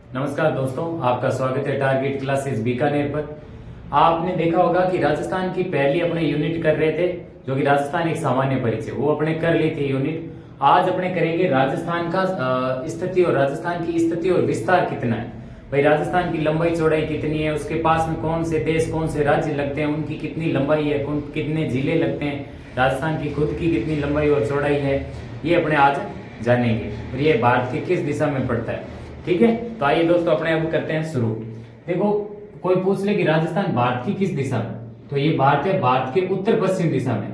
नमस्कार दोस्तों, आपका स्वागत है टारगेट क्लासेस बीकानेर पर। आपने देखा होगा कि राजस्थान की पहली अपने यूनिट कर रहे थे, जो कि राजस्थान एक सामान्य परिचय, वो अपने कर ली थी यूनिट। आज अपने करेंगे राजस्थान का स्थिति और राजस्थान की स्थिति और विस्तार कितना है। भाई राजस्थान की लंबाई चौड़ाई कितनी है, उसके पास में कौन से देश कौन से राज्य लगते हैं, उनकी कितनी लंबाई है, कितने जिले लगते हैं, राजस्थान की खुद की कितनी लंबाई और चौड़ाई है, ये अपने आज जानेंगे। और ये भारत की किस दिशा में पड़ता है, ठीक है। तो आइए दोस्तों अपने अब करते हैं शुरू। देखो, कोई पूछ ले कि राजस्थान भारत की किस दिशा में, तो ये भारत है भारत के उत्तर पश्चिम दिशा में।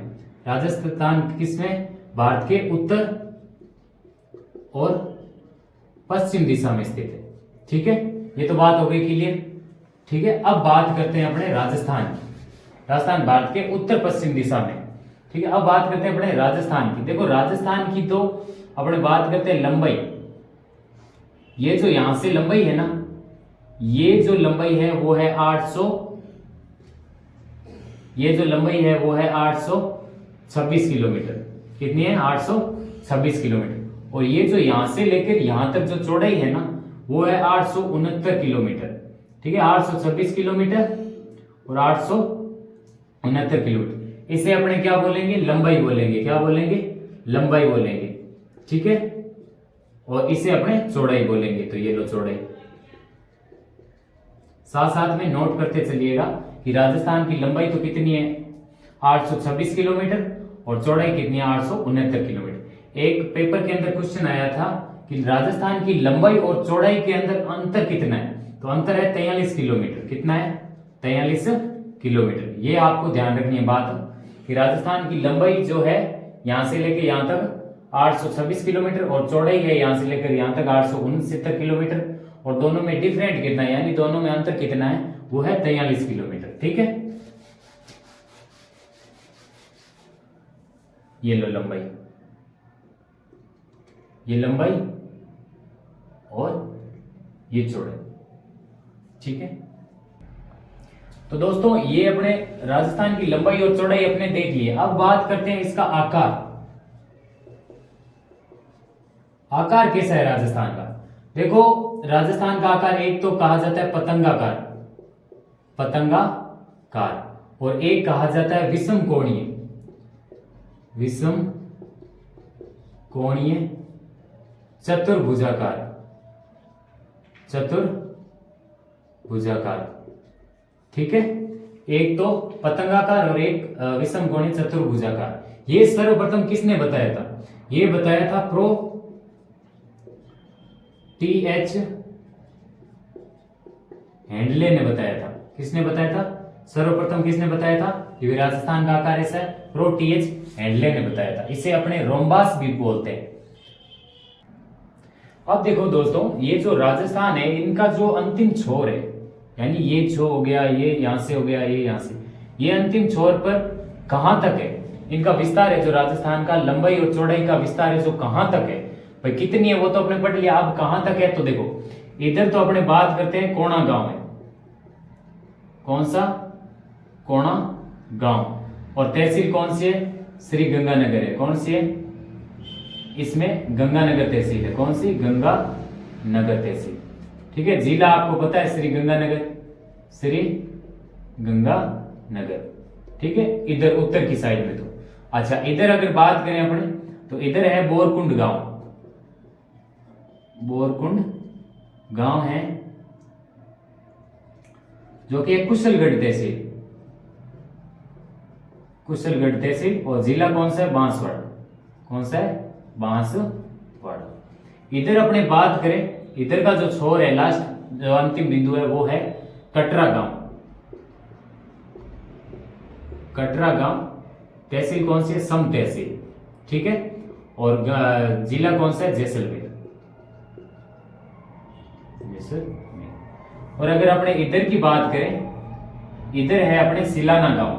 राजस्थान किस में? भारत के उत्तर और पश्चिम दिशा में स्थित है, ठीक है। ये तो बात हो गई क्लियर, ठीक है। अब बात करते हैं अपने राजस्थान की। राजस्थान भारत के उत्तर पश्चिम दिशा में, ठीक है। अब बात करते हैं अपने राजस्थान की। देखो राजस्थान की तो अपने बात करते हैं लंबाई। ये जो यहां से लंबाई है ना, ये जो लंबाई है वो है 800, ये जो लंबाई है वो है 826 किलोमीटर। कितनी है? 826 किलोमीटर। और ये जो यहां से लेकर यहां तक जो चौड़ाई है ना, वो है 869 किलोमीटर, ठीक है। 826 किलोमीटर और 869 किलोमीटर। इसे अपने क्या बोलेंगे? लंबाई बोलेंगे। क्या बोलेंगे? लंबाई बोलेंगे, ठीक है। और इसे अपने चौड़ाई बोलेंगे। तो ये लो चौड़ाई। साथ साथ में नोट करते चलिएगा कि राजस्थान की लंबाई तो कितनी है? 826 किलोमीटर और चौड़ाई कितनी है? 869 किलोमीटर। एक पेपर के अंदर क्वेश्चन आया था कि राजस्थान की लंबाई और चौड़ाई के अंदर अंतर कितना है, तो अंतर है 43 किलोमीटर। कितना है? 43 किलोमीटर। ये आपको ध्यान रखनी है बात कि राजस्थान की लंबाई जो है यहां से लेकर यहां तक 826 किलोमीटर और चौड़ाई है यहां से लेकर यहां तक 869 किलोमीटर। और दोनों में डिफरेंट कितना है, यानी दोनों में अंतर कितना है, वो है 43 किलोमीटर, ठीक है। ये लो लंबाई, ये लंबाई और ये चौड़ाई, ठीक है। तो दोस्तों ये अपने राजस्थान की लंबाई और चौड़ाई अपने देख लिए। अब बात करते हैं इसका आकार। आकार कैसा है राजस्थान का? देखो राजस्थान का आकार एक तो कहा जाता है पतंगाकार, पतंगाकार, और एक कहा जाता है विषम कोणीय, विषम कोणीय चतुर्भुजाकार, चतुर्भुजाकार, ठीक है। एक तो पतंगाकार और एक विषम कोणीय चतुर्भुजाकार। ये सर्वप्रथम किसने बताया था? ये बताया था प्रो TH हैंडले ने बताया था। किसने बताया था? सर्वप्रथम किसने बताया था कि राजस्थान का आकार ऐसा है? प्रो TH हैंडले ने बताया था। इसे अपने रोम्बास भी बोलते हैं। अब देखो दोस्तों, ये जो राजस्थान है इनका जो अंतिम छोर है, यानी ये छोर हो गया, ये यहां से हो गया, ये यहां से, ये अंतिम छोर पर कहां तक है इनका विस्तार है, जो राजस्थान का लंबाई और चौड़ाई का विस्तार है, जो कहां तक है भाई कितनी है वो तो अपने पढ़ लिया। अब कहां तक है तो देखो, इधर तो अपने बात करते हैं कोणा गांव है। कौन सा? कोणा गांव। और तहसील कौन सी है? श्री गंगानगर है। कौन सी है? इसमें गंगानगर तहसील है। कौन सी? गंगानगर तहसील, ठीक है। जिला आपको पता है श्री गंगानगर, श्री गंगानगर, ठीक है। इधर उत्तर की साइड में तो अच्छा, इधर अगर बात करें अपने तो इधर है बोरकुंड गांव, बोरकुंड गांव है जो कि कुशलगढ़ तहसील, कुशलगढ़ तहसील। और जिला कौन सा है? बांसवाड़ा। कौन सा है? बांसवाड़ा। इधर अपने बात करें, इधर का जो छोर है, लास्ट जो अंतिम बिंदु है वो है कटरा गांव, कटरा गांव। तहसील कौन सी है? सम तहसील, ठीक है। और जिला कौन सा है? जैसलमेर, जैसलमेर। और अगर अपने इधर की बात करें, इधर है अपने सिलाना गांव,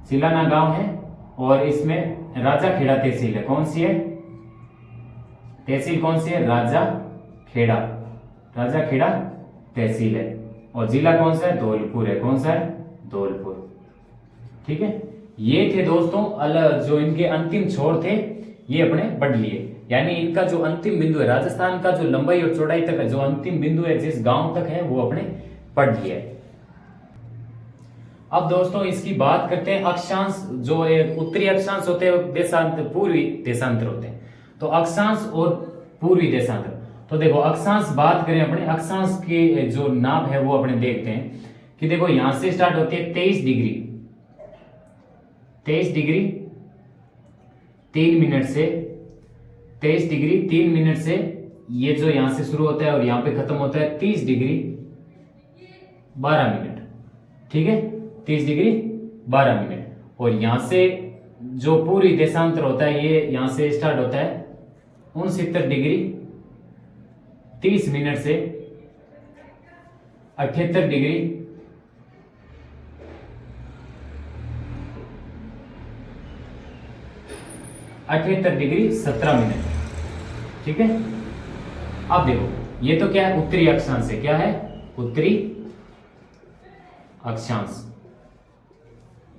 सिलाना गांव है। और इसमें राजा खेड़ा तहसील है। कौन सी है? तहसील कौन सी है? राजा खेड़ा, राजा खेड़ा तहसील है। और जिला कौन सा है? धौलपुर है। कौन सा है? धौलपुर, ठीक है। ये थे दोस्तों जो इनके अंतिम छोर थे, ये अपने पढ़ लिए। यानी इनका जो अंतिम बिंदु है, राजस्थान का जो लंबाई और चौड़ाई तक है, जो अंतिम बिंदु है जिस गांव तक है, वो अपने पढ़ लिया है। अब दोस्तों इसकी बात करते हैं अक्षांश। जो उत्तरी अक्षांश होते हैं देशांतर, पूर्वी देशांतर होते हैं। तो अक्षांश और पूर्वी देशांतर, तो देखो अक्षांश बात करें अपने, अक्षांश के जो नाप है वो अपने देखते हैं कि देखो यहां से स्टार्ट होती है 23 डिग्री 3 मिनट से, 23 डिग्री 3 मिनट से ये जो यहां से शुरू होता है और यहां पे खत्म होता है 30 डिग्री 12 मिनट। ठीक है, 30 डिग्री 12 मिनट। और यहां से जो पूरी देशांतर होता है ये यहां से स्टार्ट होता है 69 डिग्री 30 मिनट से 78 डिग्री 17 मिनट। ठीक है, अब देखो ये तो क्या है, उत्तरी अक्षांश है। क्या है? उत्तरी अक्षांश।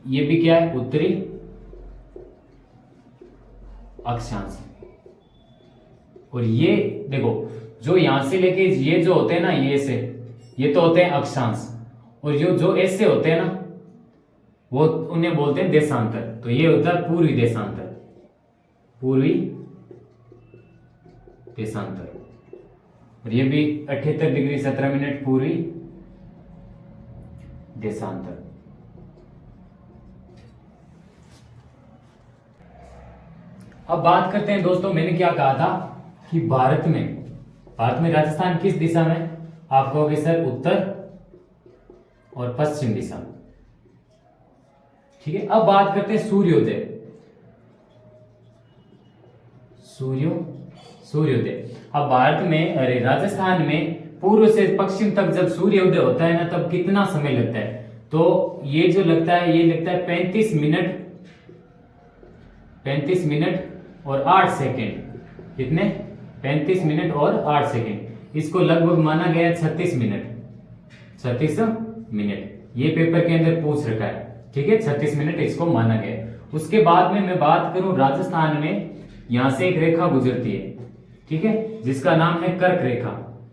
ये भी क्या है? उत्तरी अक्षांश। और ये देखो जो यहां से लेके ये जो होते हैं ना, ये से ये तो होते हैं अक्षांश, और जो ऐसे होते हैं ना वो उन्हें बोलते हैं देशांतर। तो ये होता है पूर्वी देशांतर, पूर्वी देशांतर। और ये भी 78 डिग्री 17 मिनट पूर्वी देशांतर। अब बात करते हैं दोस्तों, मैंने क्या कहा था कि भारत में राजस्थान किस दिशा में? आप कहोगे सर उत्तर और पश्चिम दिशा में। ठीक है, अब बात करते हैं सूर्योदय। सूर्योदय। अब भारत में, अरे राजस्थान में पूर्व से पश्चिम तक जब सूर्योदय होता है ना, तब कितना समय लगता है? तो ये जो लगता है, ये लगता है 35 मिनट और 8 सेकेंड। कितने? 35 मिनट और 8 सेकेंड। इसको लगभग माना गया 36 मिनट। ये पेपर के अंदर पूछ रखा है। ठीक है, 36 मिनट इसको माना गया। उसके बाद में मैं बात करूं, राजस्थान में यहां से एक रेखा गुजरती है। ठीक है, जिसका नाम है कर्क रेखा।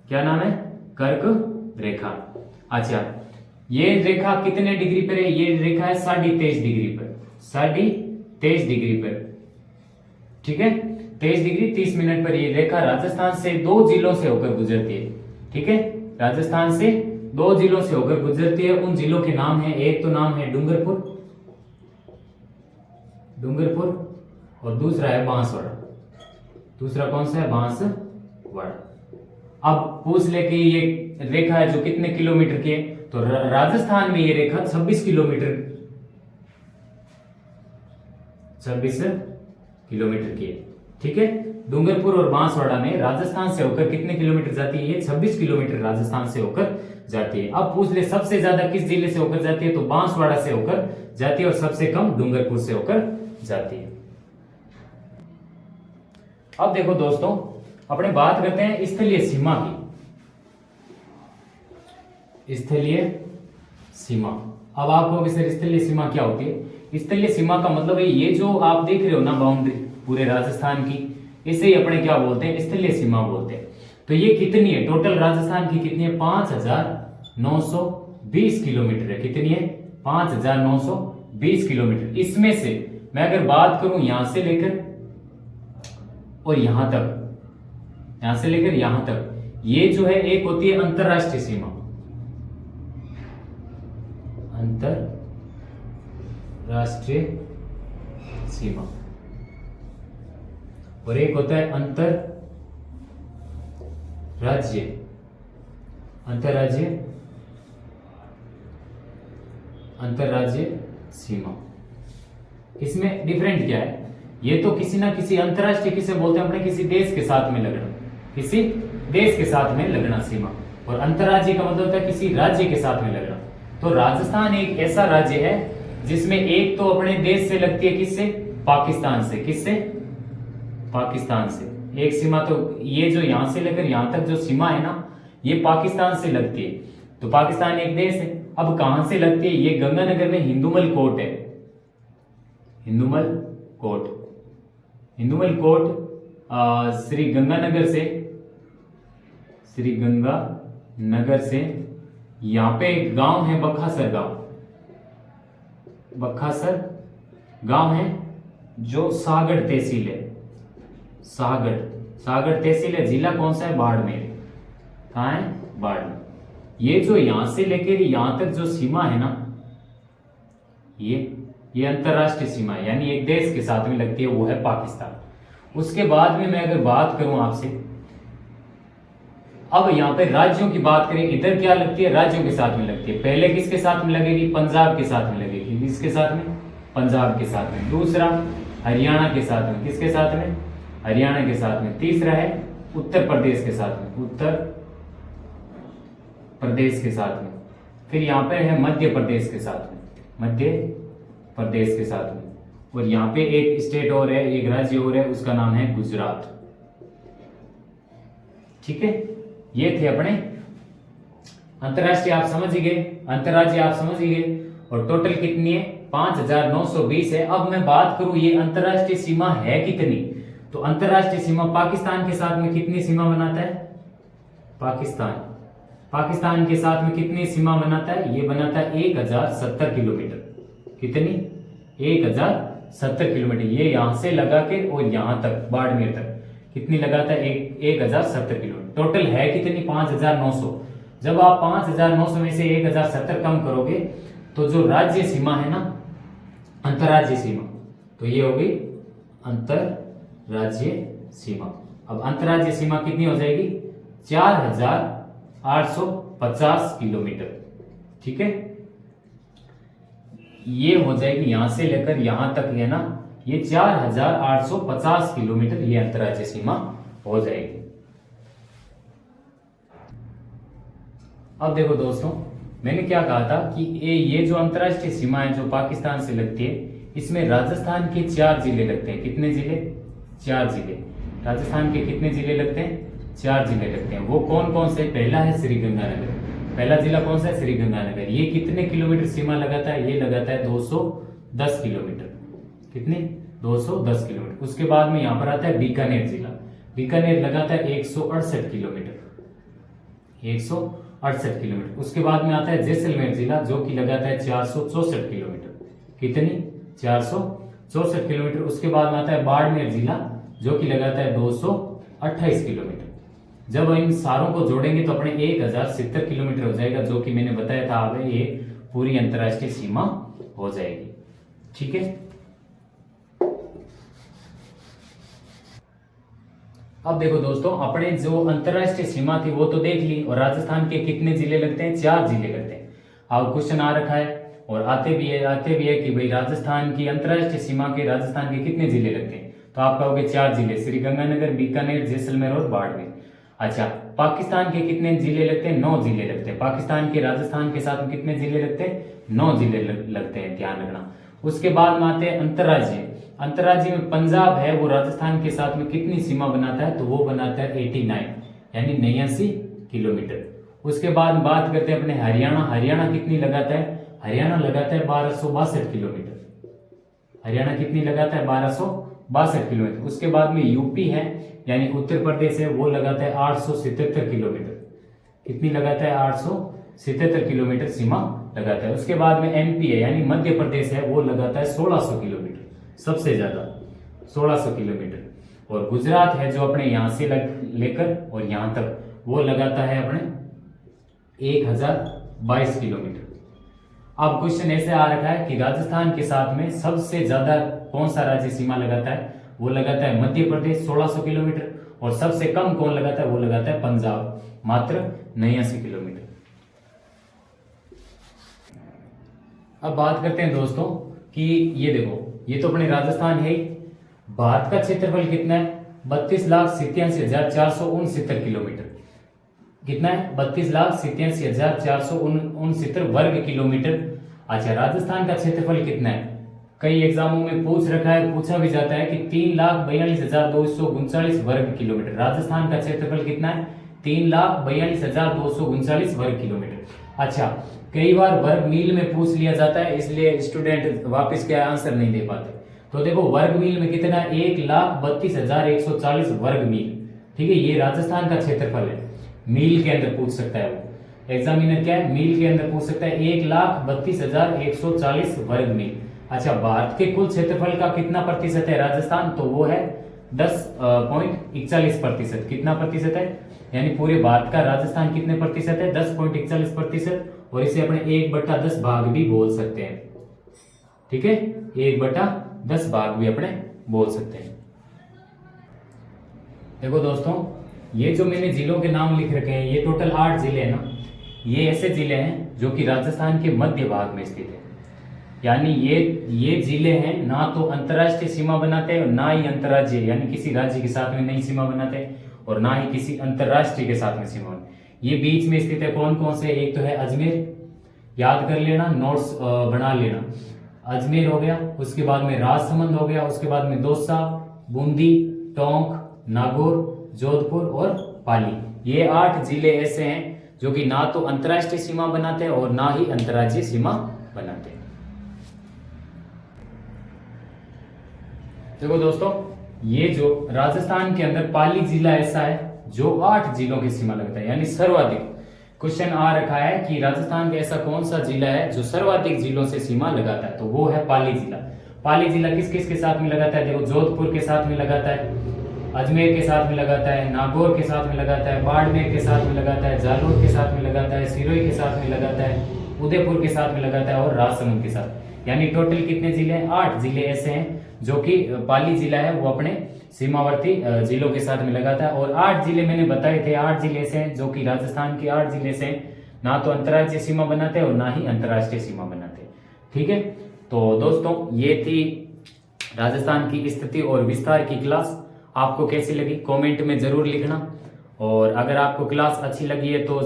क्या नाम है? कर्क रेखा। अच्छा, ये रेखा कितने डिग्री पर है? ये रेखा है 23.5 डिग्री पर, 23.5 डिग्री पर। ठीक है, 23 डिग्री 30 मिनट पर ये रेखा राजस्थान से 2 जिलों से होकर गुजरती है। ठीक है, राजस्थान से 2 जिलों से होकर गुजरती है। उन जिलों के नाम है, एक तो नाम है डूंगरपुर और दूसरा है बांसवाड़ा। दूसरा कौन सा है? बांसवाड़ा। अब पूछ ले कि ये रेखा है जो कितने किलोमीटर की है, तो राजस्थान में ये रेखा 26 किलोमीटर की है। ठीक है, डूंगरपुर और बांसवाड़ा में राजस्थान से होकर कितने किलोमीटर जाती है? ये 26 किलोमीटर राजस्थान से होकर जाती है। अब पूछ ले सबसे ज्यादा किस जिले से होकर जाती है, तो बांसवाड़ा से होकर जाती है, और सबसे कम डूंगरपुर से होकर जाती है। अब देखो दोस्तों, अपने बात करते हैं स्थलीय सीमा की। स्थलीय सीमा। अब आप कहोगे सर स्थलीय सीमा क्या होती है? स्थलीय सीमा का मतलब है ये जो आप देख रहे हो ना बाउंड्री पूरे राजस्थान की, इसे ही अपने क्या बोलते हैं? स्थलीय सीमा बोलते हैं। तो ये कितनी है? टोटल राजस्थान की कितनी है? 5920 किलोमीटर है। कितनी है? 5920 किलोमीटर। इसमें से मैं अगर बात करूं यहां से लेकर और यहां तक, यहां से लेकर यहां तक, ये जो है एक होती है अंतरराष्ट्रीय सीमा, अंतरराष्ट्रीय सीमा, और एक होता है अंतरराज्य सीमा। इसमें डिफरेंट क्या है? ये तो किसी ना किसी अंतरराष्ट्रीय किसे बोलते हैं अपने, किसी देश के साथ में लगना, किसी देश के साथ में लगना सीमा। और अंतरराज्य का मतलब होता है किसी राज्य के साथ में लगना। तो राजस्थान एक ऐसा राज्य है जिसमें एक तो अपने देश से लगती है, किससे? पाकिस्तान से। किससे? पाकिस्तान से एक सीमा। तो ये जो यहां से लेकर यहां तक जो सीमा है ना, ये पाकिस्तान से लगती है। तो पाकिस्तान एक देश है। अब कहां से लगती है? ये गंगानगर में हिंदुमल कोट है। हिंदुमल कोट श्री गंगानगर से यहाँ पे एक गांव है बखासर गांव है जो सागड़ तहसील है। सागड़ तहसील है। जिला कौन सा है? बाड़मेर। कहाँ है? बाड़मेर। ये जो यहां से लेकर यहां तक जो सीमा है ना, ये अंतरराष्ट्रीय सीमा है, यानी एक देश के साथ में लगती है, वो है पाकिस्तान। उसके बाद में मैं अगर बात करूं आपसे, अब यहां पे राज्यों की बात करें, इधर क्या लगती है? राज्यों के साथ में लगती है। पहले किसके साथ में लगेगी? पंजाब के साथ में लगेगी। किसके साथ में? पंजाब के साथ में। दूसरा हरियाणा के साथ में। किसके साथ में? हरियाणा के साथ में। तीसरा है उत्तर प्रदेश के साथ में। उत्तर प्रदेश के साथ में। फिर यहाँ पे है मध्य प्रदेश के साथ में। मध्य प्रदेश के साथ में। और यहाँ पे एक स्टेट और है, एक राज्य और है, उसका नाम है गुजरात। ठीक है, ये थे अपने अंतरराष्ट्रीय, आप समझ गए, अंतरराज्य आप समझ गए। और टोटल कितनी है? 5920 है। अब मैं बात करूं ये अंतरराष्ट्रीय सीमा है कितनी, तो अंतरराष्ट्रीय सीमा पाकिस्तान के साथ में कितनी सीमा बनाता है? पाकिस्तान के साथ में कितनी सीमा बनाता है? ये बनाता है 1070 किलोमीटर। कितनी? 1070 किलोमीटर। ये यहां से लगा के और यहां तक बाड़मेर तक कितनी लगाता है? 1070 किलोमीटर। टोटल है कितनी? 5900। जब आप 5900 में से 1070 कम करोगे तो जो राज्य सीमा है ना, अंतरराज्य सीमा, तो ये होगी अंतरराज्य सीमा। अब अंतरराज्य सीमा कितनी हो जाएगी? 4850 किलोमीटर। ठीक है, ये हो जाएगी यहां से लेकर यहां तक है ना, ये 4850 किलोमीटर ये अंतरराज्य सीमा हो जाएगी। अब देखो दोस्तों, मैंने क्या कहा था कि ये जो अंतरराष्ट्रीय सीमा है जो पाकिस्तान से लगती है, इसमें राजस्थान के 4 जिले लगते हैं। कितने जिले? 4 जिले। राजस्थान के कितने जिले लगते हैं? 4 जिले लगते हैं। वो कौन कौन से? पहला है श्रीगंगानगर। पहला जिला कौन सा है? श्रीगंगानगर। ये कितने किलोमीटर सीमा लगाता है? ये लगाता है 210 किलोमीटर। कितने? 210 किलोमीटर। उसके बाद में यहां पर आता है बीकानेर जिला। बीकानेर लगाता है 168 किलोमीटर। 168 किलोमीटर। उसके बाद में आता है जैसलमेर जिला जो कि लगाता है 464 किलोमीटर। कितनी? 464 किलोमीटर। उसके बाद में आता है बाड़मेर जिला जो कि लगाता है 228 किलोमीटर। जब इन सारों को जोड़ेंगे तो अपने 1070 किलोमीटर हो जाएगा, जो कि मैंने बताया था अब ये पूरी अंतरराष्ट्रीय सीमा हो जाएगी। ठीक है, अब देखो दोस्तों, अपने जो अंतरराष्ट्रीय सीमा थी वो तो देख ली, और राजस्थान के कितने जिले लगते हैं? 4 जिले लगते हैं। अब क्वेश्चन आ रखा है और आते भी है कि भाई राजस्थान की अंतरराष्ट्रीय सीमा के राजस्थान के कितने जिले लगते हैं, तो आप कहोगे 4 जिले, श्रीगंगानगर, बीकानेर, जैसलमेर और बाड़मेर। अच्छा, पाकिस्तान के कितने जिले लगते हैं? 9 जिले लगते हैं। पाकिस्तान के राजस्थान के साथ में कितने जिले लगते हैं? 9 जिले लगते हैं, ध्यान रखना। उसके बाद में आते हैं अंतरराज्य। अंतरराज्य में पंजाब है, वो राजस्थान के साथ में कितनी सीमा बनाता है? तो वो बनाता है 89 यानी 89 किलोमीटर। उसके बाद बात करते हैं अपने हरियाणा। हरियाणा कितनी लगाता है? हरियाणा लगाता है 1262 किलोमीटर। हरियाणा कितनी लगाता है? 1262 किलोमीटर। उसके बाद में यूपी है यानी उत्तर प्रदेश है, वो लगाता है 877 किलोमीटर। कितनी लगाता है? 877 किलोमीटर सीमा लगाता है। उसके बाद में एमपी है यानी मध्य प्रदेश है, वो लगाता है 1600 किलोमीटर, सबसे ज्यादा 1600 किलोमीटर। और गुजरात है जो अपने यहां से लेकर और यहां तक वो लगाता है अपने 1022 किलोमीटर। अब क्वेश्चन ऐसे आ रखा है कि राजस्थान के साथ में सबसे ज्यादा कौन सा राज्य सीमा लगाता है? वो लगाता है मध्य प्रदेश 1600 किलोमीटर, और सबसे कम कौन लगाता है? वो लगाता है पंजाब, मात्र 89 किलोमीटर। अब बात करते हैं दोस्तों कि ये देखो, ये तो अपने राजस्थान है। भारत का क्षेत्रफल कितना है? 32,87,469 किलोमीटर। कितना है? 32,87,469 वर्ग किलोमीटर। अच्छा, राजस्थान का क्षेत्रफल कितना है? कई एग्जामों में पूछा भी जाता है कि 3,42,239 वर्ग किलोमीटर। राजस्थान का क्षेत्रफल कितना है? 3,42,239 वर्ग किलोमीटर। अच्छा, कई बार वर्ग मील में पूछ लिया जाता है, इसलिए स्टूडेंट वापस क्या आंसर नहीं दे पाते। तो देखो वर्ग मील में कितना, 1,32,140 वर्ग मील। ठीक है, ये राजस्थान का क्षेत्रफल है। मील के अंदर पूछ सकता है वो एग्जामिनर, क्या है मील के अंदर पूछ सकता है, 1,32,140 वर्ग मील। अच्छा, भारत के कुल क्षेत्रफल का कितना प्रतिशत है राजस्थान, तो वो है 10.41%। कितना प्रतिशत है, यानी पूरे भारत का राजस्थान कितने प्रतिशत है, 10.41%। और इसे अपने 1/10 भाग भी बोल सकते हैं। ठीक है, 1/10 भाग भी अपने बोल सकते हैं। देखो दोस्तों, ये जो मैंने जिलों के नाम लिख रखे हैं, ये टोटल 8 जिले हैं ना। ये ऐसे जिले हैं जो कि राजस्थान के मध्य भाग में स्थित है। यानी ये जिले हैं ना तो अंतर्राष्ट्रीय सीमा बनाते हैं और ना ही अंतर्राज्यीय, यानी किसी राज्य के साथ में नहीं सीमा बनाते और ना ही किसी अंतर्राष्ट्रीय के साथ में सीमा बनाते। ये बीच में स्थित है। कौन कौन से, एक तो है अजमेर, याद कर लेना, नोट्स बना लेना। अजमेर हो गया, उसके बाद में राजसमंद हो गया, उसके बाद में दौसा, बूंदी, टोंक, नागौर, जोधपुर और पाली। ये 8 जिले ऐसे हैं जो कि ना तो अंतर्राष्ट्रीय सीमा बनाते हैं और ना ही अंतर्राज्यीय सीमा बनाते हैं। देखो दोस्तों, ये जो राजस्थान के अंदर पाली जिला ऐसा है जो 8 जिलों की सीमा लगता है, यानी सर्वाधिक। क्वेश्चन आ रखा है कि राजस्थान का ऐसा कौन सा जिला है जो सर्वाधिक जिलों से सीमा लगाता है, तो वो है पाली जिला। पाली जिला किस किस के साथ में लगाता है, देखो जोधपुर के साथ में लगाता है, अजमेर के साथ में लगाता है, नागौर के साथ में लगाता है, बाड़मेर के साथ में लगाता है, जालोर के साथ में लगाता है, सिरोही के साथ में लगाता है, उदयपुर के साथ में लगाता है और राजसमंद के साथ। यानी टोटल कितने जिले हैं, 8 जिले ऐसे हैं जो कि पाली जिला है वो अपने सीमावर्ती जिलों के साथ में लगाता है। और 8 जिले मैंने बताए थे, 8 जिले ऐसे हैं जो कि राजस्थान के 8 जिले से ना तो अंतर्राज्यीय सीमा बनाते हैं और ना ही अंतर्राष्ट्रीय सीमा बनाते हैं। ठीक है, तो दोस्तों ये थी राजस्थान की स्थिति और विस्तार की क्लास। आपको कैसी लगी कमेंट में जरूर लिखना, और अगर आपको क्लास अच्छी लगी है तो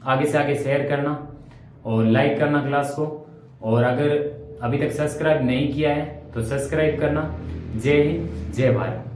आगे से आगे शेयर करना और लाइक करना क्लास को। और अगर अभी तक सब्सक्राइब नहीं किया है तो सब्सक्राइब करना। जय हिंद, जय भारत।